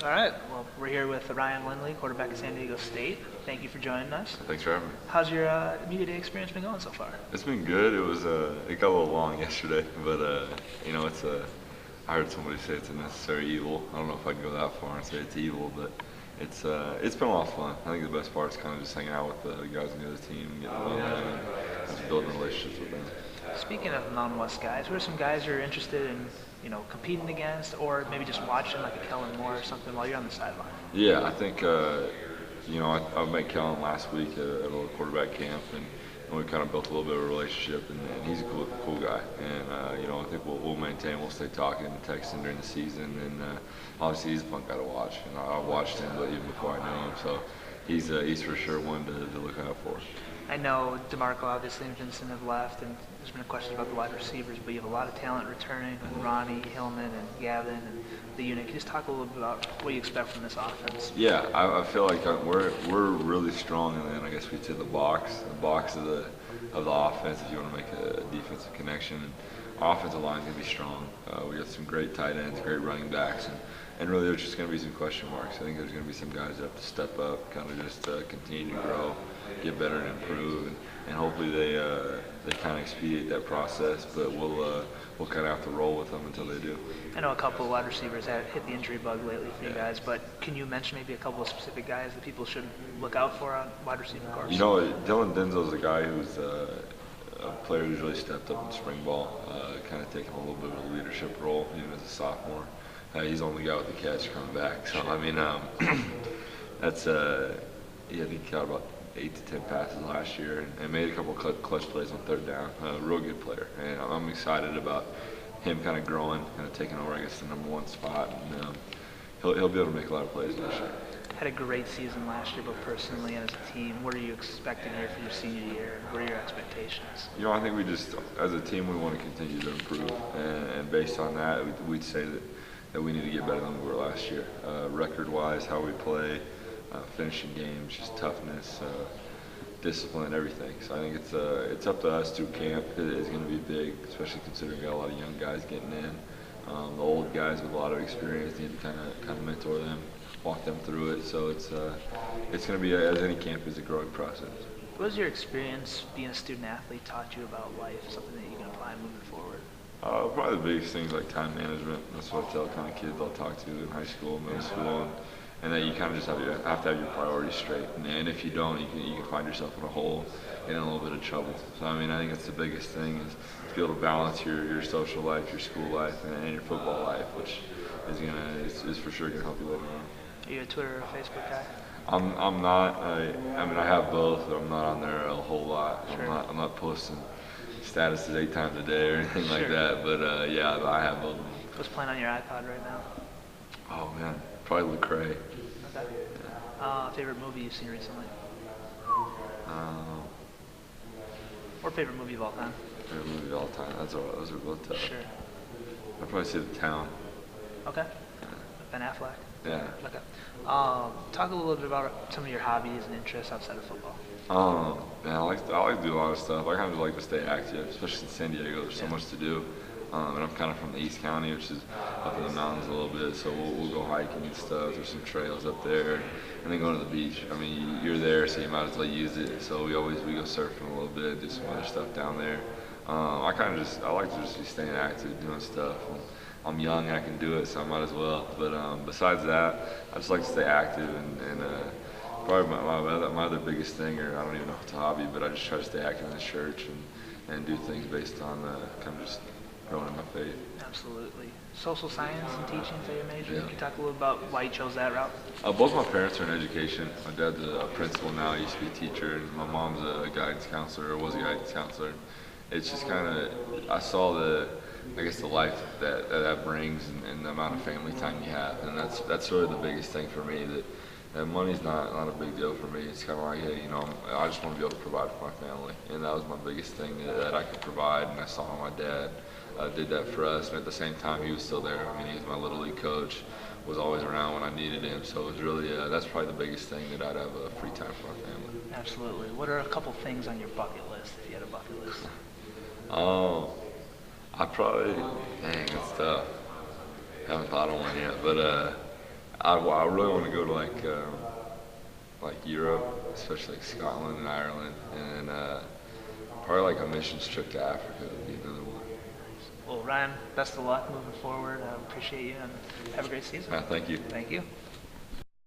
All right. Well, we're here with Ryan Lindley, quarterback at San Diego State. Thank you for joining us. Thanks for having me. How's your media day experience been going so far? It's been good. It got a little long yesterday, but it's I heard somebody say it's a necessary evil. I don't know if I can go that far and say it's evil, but it's been a lot of fun. I think the best part is kind of just hanging out with the guys on the other team, getting to know them, and just building relationships with them. Speaking of Mountain West guys, who are some guys you're interested in, competing against, or maybe just watching like a Kellen Moore or something while you're on the sideline? Yeah, I think I met Kellen last week at a little quarterback camp, and we kind of built a little bit of a relationship, and he's a cool guy, and I think we'll stay talking and texting during the season, and obviously he's a fun guy to watch, and I watched him, but even before I knew him, so he's for sure one to look out for. I know DeMarco obviously and Vincent have left, and there's been a question about the wide receivers, but you have a lot of talent returning with Ronnie, Hillman, and Gavin, and the unit. Can you just talk a little bit about what you expect from this offense? Yeah, I feel like we're really strong, and then I guess we say the box of the offense. If you want to make a defensive connection, and our offensive line is gonna be strong. We got some great tight ends, great running backs, and really there's just going to be some question marks. I think there's going to be some guys that have to step up, kind of just continue to grow, get better and improve, and hopefully they kind of expedite that process, but we'll kind of have to roll with them until they do. I know a couple of wide receivers have hit the injury bug lately for you guys, but can you mention maybe a couple of specific guys that people should look out for on wide receiving corps? Dylan Denzel's a guy who's a player who's really stepped up in spring ball, kind of taken a little bit of a leadership role even as a sophomore. He's the only guy with the catch coming back. So, I mean, that's I think he caught about 8 to 10 passes last year and made a couple clutch plays on third down. Real good player. And I'm excited about him kind of growing, kind of taking over, I guess, the number one spot. And he'll be able to make a lot of plays this year. Had a great season last year, both personally and as a team. What are you expecting here for your senior year? What are your expectations? I think we just, as a team, we want to continue to improve. And based on that, we'd say that we need to get better than we were last year. Record-wise, how we play, finishing games, just toughness, discipline, everything. So I think it's up to us through camp. It is going to be big, especially considering we got a lot of young guys getting in. The old guys with a lot of experience need to kind of mentor them, walk them through it. So it's going to be, as any camp is, a growing process. What has your experience being a student athlete taught you about life, something that you can apply moving forward? Probably the biggest things like time management. That's what I tell kind of kids I'll talk to in high school, middle school, and that you kind of just have to have your priorities straight. And if you don't, you can find yourself in a hole and in a little bit of trouble. So I mean, I think that's the biggest thing is to be able to balance your social life, your school life, and your football life, which is for sure gonna help you later on. Are you a Twitter or Facebook guy? I'm not. I mean, I have both, but I'm not on there a whole lot. Sure. I'm not posting statuses 8 times a day or anything like that, but yeah, I have both. What's playing on your iPod right now? Oh man, probably Lecrae. Okay. Favorite movie you've seen recently? Or favorite movie of all time? Favorite movie of all time. Those are both tough. Sure. I'd probably say The Town. Okay. Ben Affleck. Yeah. Okay. Talk a little bit about some of your hobbies and interests outside of football. Man, I like to do a lot of stuff. I kind of like to stay active, especially in San Diego. There's so much to do. And I'm kind of from the East County, which is up in the mountains a little bit, so we'll go hiking and stuff. There's some trails up there, and then go to the beach. I mean, you're there, so you might as well use it. So we go surfing a little bit, do some other stuff down there. I like to just be staying active, doing stuff. I'm young and I can do it, so I might as well. But besides that, I just like to stay active and probably my other biggest thing, or I don't even know if it's a hobby, but I just try to stay active in the church and do things based on kind of just growing in my faith. Absolutely. Social science and teaching is your major. Yeah. Can you talk a little about why you chose that route? Both my parents are in education. My dad's a principal now. He used to be a teacher. And my mom's a guidance counselor, or was a guidance counselor. It's just kind of, I saw the life that brings and the amount of family time you have. And that's sort of the biggest thing for me, that money's not a big deal for me. It's kind of like, hey, I just want to be able to provide for my family. And that was my biggest thing that I could provide. And I saw my dad did that for us, and at the same time he was still there. I mean, he was my little league coach, was always around when I needed him, so it was really, that's probably the biggest thing, that I'd have free time for my family. Absolutely. What are a couple things on your bucket list, if you had a bucket list? I probably, dang, it's tough. Haven't thought of one yet, but I really want to go to like Europe, especially like Scotland and Ireland, and probably like a missions trip to Africa would be another one. Well, Ryan, best of luck moving forward. I appreciate you and have a great season. Thank you. Thank you.